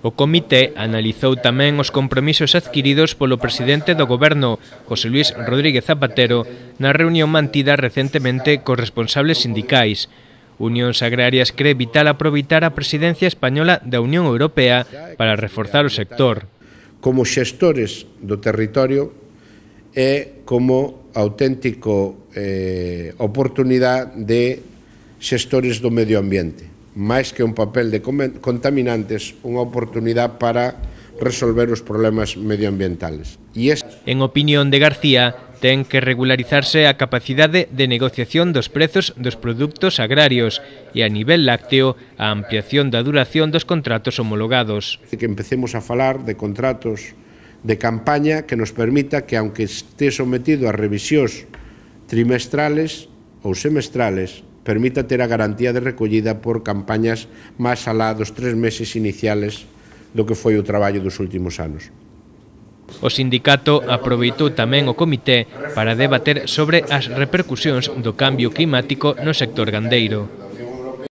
O comité analizou tamén os compromisos adquiridos polo presidente do Goberno, José Luis Rodríguez Zapatero, na reunión mantida recentemente cos responsables sindicais. Unións Agrarias cree vital aproveitar a presidencia española da Unión Europea para reforzar o sector. Como xestores do territorio e como auténtico oportunidade de xestores do medio ambiente. Máis que un papel de contaminantes, unha oportunidade para resolver os problemas medioambientales. En opinión de García, ten que regularizarse a capacidade de negociación dos prezos dos produtos agrarios e a nivel lácteo a ampliación da duración dos contratos homologados. Que empecemos a falar de contratos de campaña que nos permita que, aunque este sometido a revisións trimestrales ou semestrales, permita ter a garantía de recollida por campañas máis alá dos 3 meses iniciales do que foi o traballo dos últimos anos. O sindicato aproveitou tamén o comité para debater sobre as repercusións do cambio climático no sector gandeiro.